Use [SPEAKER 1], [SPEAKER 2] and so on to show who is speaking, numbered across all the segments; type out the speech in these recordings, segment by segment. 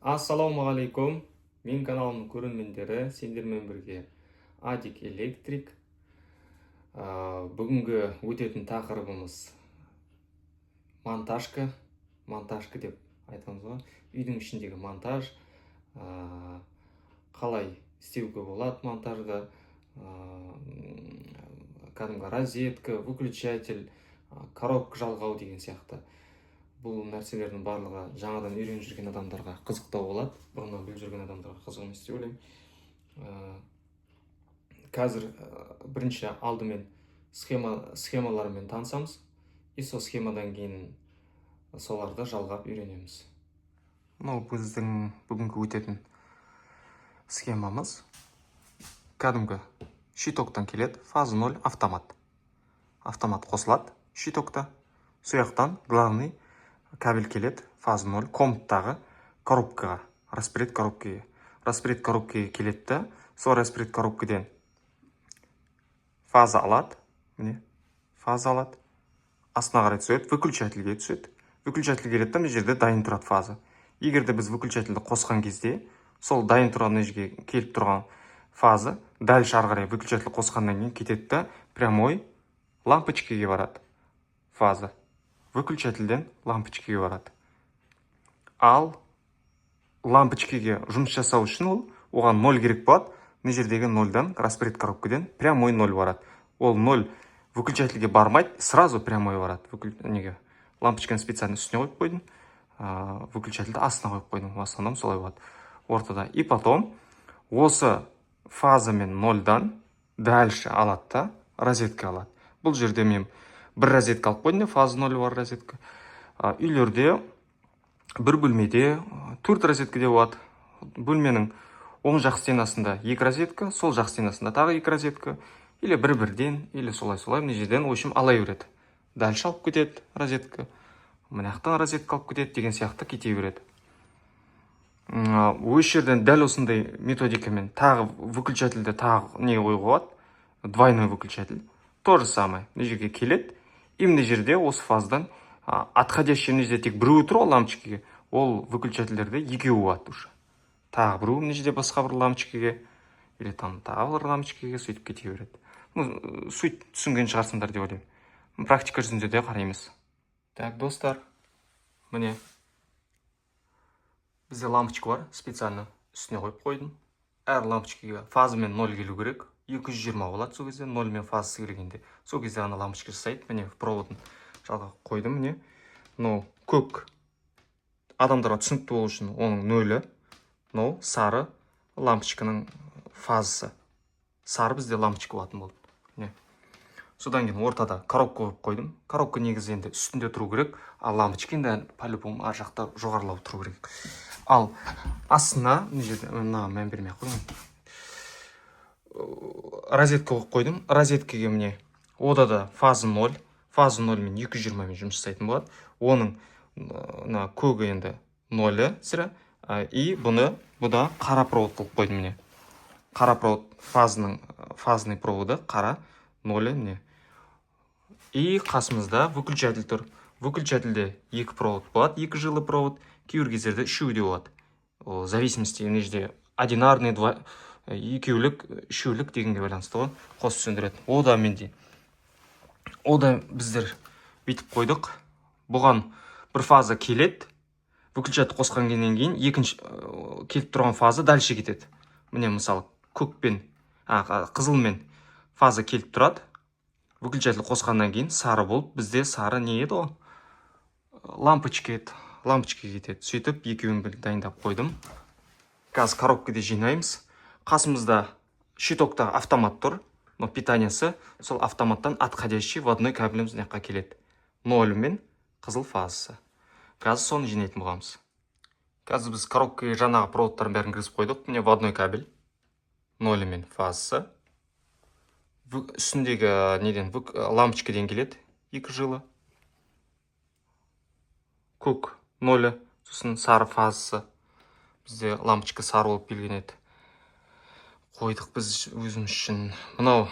[SPEAKER 1] Ассалаумағалейкум. Мен каналымның көрермендері, сендермен бірге Адик Электрик. Бүгінгі өтетін тақырыбымыз монтажка. Монтажка деп айтамыз ғой. Үйдің ішіндегі монтаж. Қалай істеуге болады монтажды. Кәдімгі розетка, выключатель, коробка жалғау деген сияқты. Бұл нәрселердің барлығы жаңадан үйреніп жүрген адамдарға қызықтау болады. Бұрыннан біліп жүрген адамдарға қызық емес деп ойлаймын. Қазір бірінші алдымен схемалармен танысамыз. Сол схемадан кейін соларды жалғап үйренеміз. Мынау біздің бүгінгі өтетін схемамыз. Кәдімгі щитоктан келеді. Фаза 0 автомат. Автомат қосылады щитокта. Сояқтан главный кабель келеді. Фаза 0 комнаттағы коробкаға, распред коробкаға. Распред коробкаға келеді да, сол распред коробкадан фаза алады. Міне, фаза алады. Астына қарай түседі, выключательге түседі. Выключатель келеді да, мына жерде дайын тұрады фаза. Егер де біз выключательді қосқан кезде, сол дайын тұрған жерге келіп тұрған фаза дальше ары қарай выключатель қосқаннан кейін кетеді да, прямой лампочкаға барады фаза. Выключательден лампочкаға барады. Ал лампочкаға жұмыс жасау үшін оған 0 керек болады. Мына жердегі 0-дан распред коробкадан прямой 0 барады. Ол 0 выключательге бармайды, сразу прямой барады. Лампочканы специально үстіне қойып қойдым. Выключательді астына қойып қойдым. В основном солай болады. Ортада. И потом осы фазамен 0-дан дальше алады да, розетка алады. Бұл жерде мен бір розетка алып қойдым, фаза 0 бар розетка. Үйлерде бір бөлмеде 4 розетка де болады. Бөлменің оң жақ стенасында 2 розетка, сол жақ стенасында тағы 2 розетка. Или бір-бірден, или солай-солай мына жерден ойшым ала береді. Дальше алып кетеді розетка. Мынаяқтан розетка алып кетеді деген сияқты кете береді. Осы жерден дәл осындай методикамен тағы выключательді тағы не қоюға болады. Двойной выключатель. То же самое. Мына жерге келеді. И мына жерде осы фаздан отходящий мына жерде тек біреуі тұр лампочкаға. Ол выключательдерде екеуі болады уже. Тағы біреу мына жерде басқа бір лампочкаға, или там тағы бір лампочкаға сөйтіп кете береді. Сөйтіп түсінген шығарсыңдар деп ойлаймын. Практика жүзінде де қараймыз. Так, достар, міне бізде лампочка бар, специально үстіне қойып қойдым. Әр лампочкаға фазамен 0 келу керек. 220 болады сол кезде, 0 мен фазасы келгенде. Сол кезде ана лампочка жасайды. Міне проводын жалға қойдым. Міне мынау көк адамдарға түсінікті болу үшін оның 0-і, мынау сары лампочканың фазасы. Сары бізде лампочка болатын болды. Содан кейін ортада коробка қойып қойдым. Коробка негізі енді үстінде тұру керек, ал лампочка енді по-любому ар жақта жоғарылау тұру керек. Ал астына мән бермей қойдым. Розетка қойып қойдым. Розеткаға міне ода да фаза 0. Фаза 0 мен 220 мен жұмыс жасайтын болады. Оның көгі енді 0 сірә. И бұда қара провод қылып қойдым міне. Қара провод фазный проводы қара 0 міне. И қасымызда выключатель тұр. Выключательде 2 провод болады, 2 жылы провод. Кейбір кездерде 3 де болады. В зависимости мына жерде одинарный, екеулік, үшеулік дегенге байланысты ғой. Қосып сөндіреді. Ода менде. Ода біздер бүйтіп қойдық. Бұған бір фаза келеді. Выключатель қосқан кейін екінші келіп тұрған фаза дальше кетеді. Міне мысалы көкпен, қызылмен фаза келіп тұрады. Выключатель қосқаннан кейін сары болып, бізде сары не еді ғой? Лампочка еді. Лампочка кетеді. Сөйтіп екеуін дайындап қойдым. Қазір коробкада жинаймыз. Қасымызда щитоктағы автомат тұр. Но питаниясы сол автоматтан отходящий в одной кабеліміз неққа келеді. 0 мен қызыл фазасы. Қазір соны жинайтын боламыз. Қазір біз коробкаға жаңағы проводтарын бәрін кіргізіп қойдық. Міне в одной кабель. 0 мен фазасы. Үстіндегі лампочкаден келеді. 2 жылы. Көк 0, сосын сары фазасы. Бізде лампочка сары болып келген еді. Қойдық біз өзіміз үшін. Мынау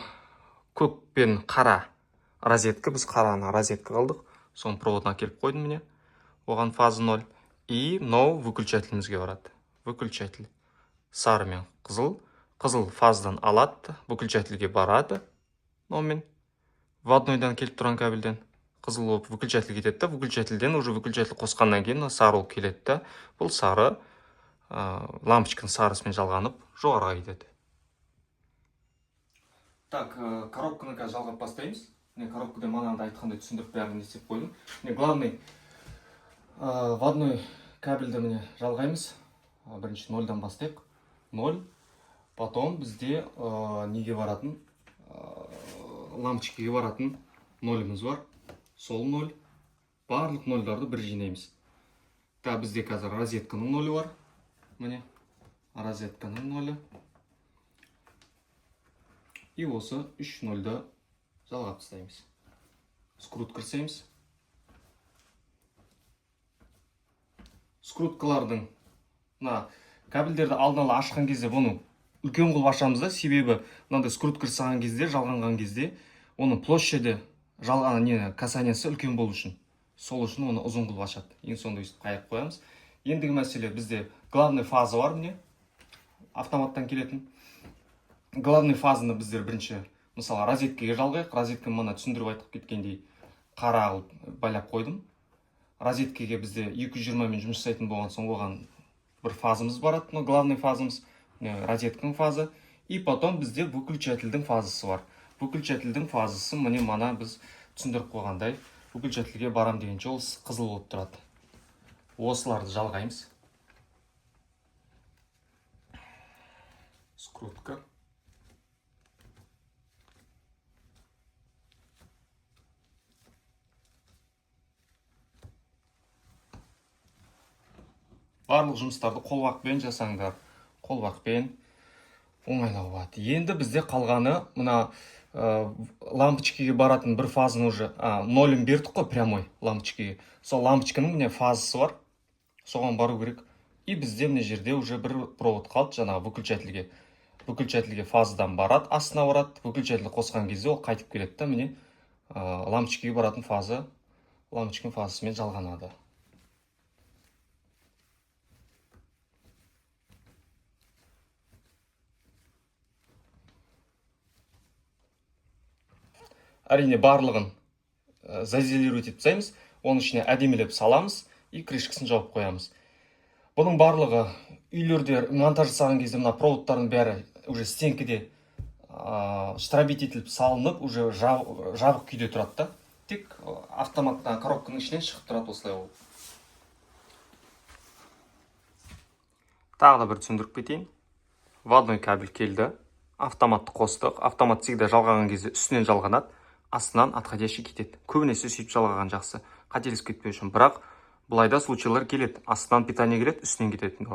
[SPEAKER 1] көк пен қара розетка. Біз қараны розетка қалдық. Соны проводына келіп қойдым міне. Оған фаза 0. И мынау выключателімізге барады. выключатель. Сары мен қызыл. Қызыл фаздан алады, выключательге барады. Номен вводнойдан келіп тұрған кабельден. Қызыл болып выключатель кетеді да, выключательден уже выключатель қосқаннан кейін сары болып келеді да. Бұл сары лампочканың сарысымен жалғанып жоғарыға кетеді. Так, коробканы қазір жалғап бастаймыз. Коробкада манағыда айтқандай түсіндіріп бәрін не істеп қойдым. Главный вводной кабельді міне жалғаймыз. Бірінші 0-дан бастайық. 0. Потом бізде неге баратын, лампочкаға баратын 0-іміз бар. Сол 0. Барлық 0-ларды бір жинаймыз. Та бізде қазір розетканың 0-і бар. Міне, розетканың 0-і. И осы 3 0-ді жалғап тастаймыз. Скрут кірсеміз. Скруткалардың кабельдерді алдын ала ашқан кезде бұны үлкен қылып ашамыз да, себебі мынандай скрутка жасаған кезде, жалғанған кезде оның площади касаниясы үлкен болу үшін. Сол үшін оны ұзын қылып ашады. Ең соңында өйстіп қайып қоямыз. Ендігі мәселе бізде главный фаза бар міне. Автоматтан келетін. Главный фазаны біздер бірінші, мысалы, розеткеге жалғайық. Розетканы мана түсіндіріп айтып кеткендей қара қылып байлап қойдым. Розеткеге бізде 220 мен жұмыс жасайтын болған соң оған бір фазымыз барады, но главный фазымыз розетканың фазы. И потом бізде выключательдің фазасы бар. Выключательдің фазасы міне мана біз түсіндіріп қойғандай, выключательге барам дегенше ол қызыл болып тұрады. Осыларды жалғаймыз. Скрутка. Барлық жұмыстарды қолбақпен жасаңдар. Қолбақпен оңайлау болады. Енді бізде қалғаны мына лампочкаға баратын бір фазын уже 0-ін бердік қой, прямой лампочкаға. Сол лампочканың міне фазасы бар. Соған бару керек. И бізде міне жерде уже бір провод қалды, жаңағы выключательге. Выключательге фазадан барады, астына барады. Выключатель қосқан кезде ол қайтып келеді да, міне лампочкаға баратын фаза лампочканың фазасымен жалғанады. Әрине барлығын заизолировать етіп тастаймыз, оның ішіне әдемілеп саламыз и крышкасын жауып қоямыз. Бұның барлығы үйлерде монтаж жасаған кезде мына проводтардың бәрі уже стенкіде штробить етіліп салынып, уже жабық күйде тұрады да. Тек автоматтан коробканың ішінен шығып тұрады осылай болып. Тағы да бір түсіндіріп кетейін. Вводной кабель келді. Автоматты қостық. Автомат всегда жалғаған кезде үстінен жалғанады. Астынан отходящий кетеді. Көбінесе сөйтіп жалғаған жақсы. Қателесіп кетпеу үшін. Бірақ бұлайда случайлар келеді. Астынан питание келеді, үстінен кетеді.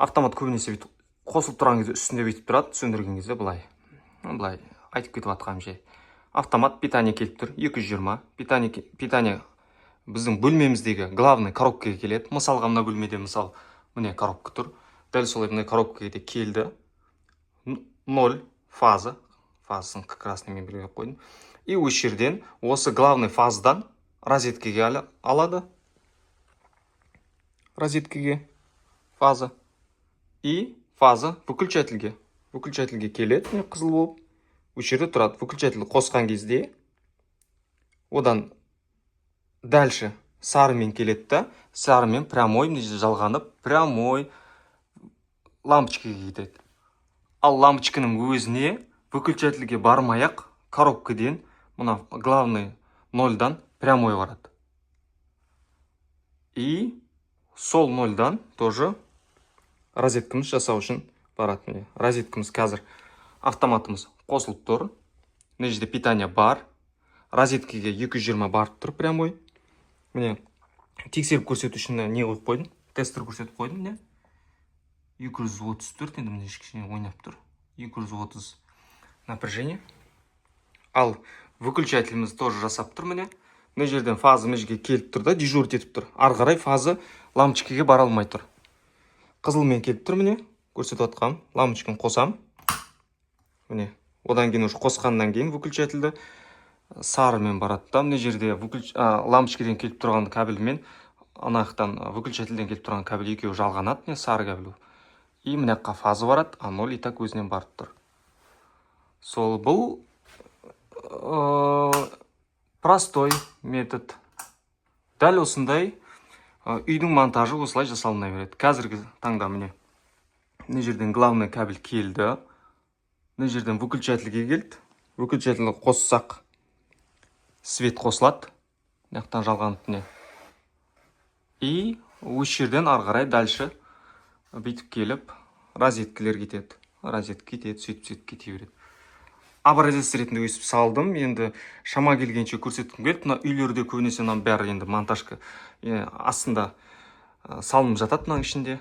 [SPEAKER 1] Автомат көбінесе қосылып тұрған кезде үстінде бүйтіп тұрады, сөндірген кезде былай айтып кетіп атқаным жай. Автомат питание келіп тұр, 220. Питание біздің бөлмеміздегі главный коробкаға келеді. Мысалға мына бөлмеде мысалы міне коробка тұр. Дәл солай мына коробкаға де келді. 0 фаза. Фазасын красныймен бірге қойдым. И осы жерден осы главный фазадан розеткеге алады. Розеткеге фаза. И фаза выключательге. Выключательге келеді, қызыл болып. Осы жерде тұрады. Выключатель қосқан кезде одан дальше сарымен келеді да, сарымен прямой жалғанып, прямой лампочкаға кетеді. Ал лампочканың өзіне выключательге бармай-ақ коробкадан мына главный 0-дан прямой барады. И сол 0-дан тоже розеткамыз жасау үшін барады. Розеткамыз қазір автоматымыз қосылып тұр. Мына жерде питание бар. Розеткаға 220 барып тұр прямой. Міне тексеріп көрсету үшін не қойып қойдым? Тестер көрсетіп қойдым, не? 234, енді міне кішкене ойнап тұр. 230 напряжение. Ал выключателіміз тоже жасап тұр, міне. Мына жерден фаза межеге келіп тұр да, дежурить етіп тұр. Ары қарай фаза лампочкаға бара алмай тұр. Қызылмен келіп тұр, міне. Көрсетіп атқам. Лампочканы қосам. Міне. Одан кейін уже қосқаннан кейін выключательді сарымен барады да. Мына жерде лампочкадан келіп тұрған кабельмен анаяқтан выключательден келіп тұрған кабель екеуі жалғанады, не сары кабель. И мына жаққа фаза барады, а 0 и так өзінен барып тұр. Сол бұл простой метод. Дәл осындай үйдің монтажы осылай жасалына береді. Қазіргі таңда міне мына жерден главный кабель келді. Мына жерден выключательге келді. Выключательді қоссақ свет қосылады. Мына жақтан жалғанып. И осы жерден ары қарай дальше бүйтіп келіп розеткілер кетеді. Розетка кетеді, сөйтіп кете береді. Образец ретінде өсіп салдым. Енді шама келгенше көрсеткім келді. Мына үйлерде көбінесе мына бәрі енді монтажка астында салынып жатады мынаның ішінде.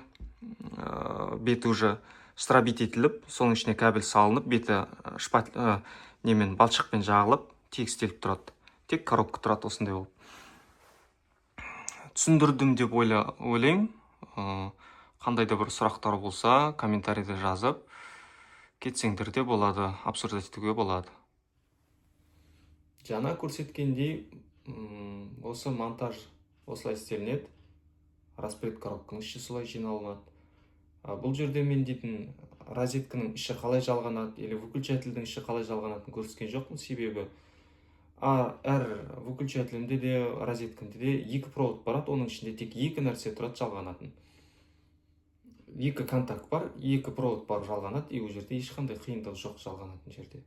[SPEAKER 1] Беті уже штробит етіліп, соның ішіне кабель салынып, беті немен балшықпен жағылып, тегістеліп тұрады. Тек коробка тұрады осындай болып. Түсіндірдім деп ойлаймын. Қандай да бір сұрақтар болса, комментарийде жазып кетсеңдер де болады, обсуждать етуге болады. Жаңа көрсеткендей, осы монтаж осылай істелінеді. Распред коробканың іші солай жиналынады. Бұл жерде мен дейтін розетканың іші қалай жалғанады, или выключательдің іші қалай жалғанатынын көрсеткен жоқпын, себебі әр выключателімде де, розеткамде де екі провод барады, оның ішінде тек екі нәрсе тұрады жалғанатын. Екі контакт бар, екі провод бар жалғанады, и ол жерде ешқандай қиындық жоқ жалғанатын жерде.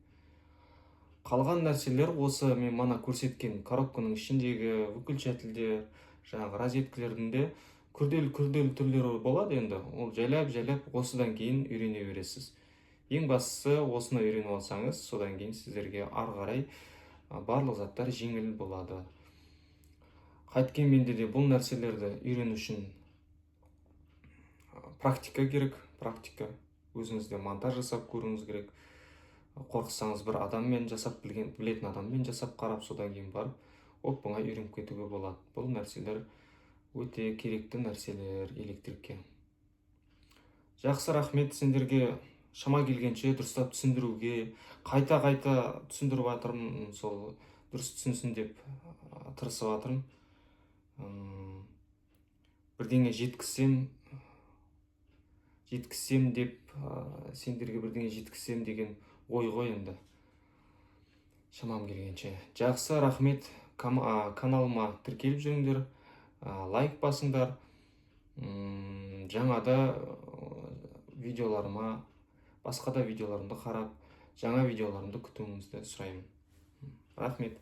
[SPEAKER 1] Қалған нәрселер осы мен мана көрсеткен коробканың ішіндегі выключательдер, жаңағы розеткілердің де күрделі түрлері болады енді. Ол жайлап осыдан кейін үйрене бересіз. Ең бастысы осыны үйреніп алсаңыз, содан кейін сіздерге ары қарай барлық заттар жеңіл болады. Қайткенменде де бұл нәрселерді үйрену үшін практика керек, практика. Өзіңізде монтаж жасап көруіңіз керек. Қорқысаңыз бір адаммен жасап білетін адаммен жасап қарап, содан кейін барып, оп-оңай үйреніп кетуге болады. Бұл нәрселер өте керекті нәрселер электрикке. Жақсы, рахмет сендерге. Шама келгенше дұрыстап түсіндіруге, қайта түсіндіріп жатырмын, сол дұрыс түсінсін деп тырысып жатырмын. Бірдеңе жеткізсем деп, сендерге бірдеңе жеткізсем деген ой ғой енді. Шамам келгенше. Жақсы, рахмет. Каналыма тіркеліп жүріңдер, лайк басыңдар. Жаңада видеоларыма, басқа да видеоларымды қарап, жаңа видеоларымды күтуіңізді сұраймын. Рахмет.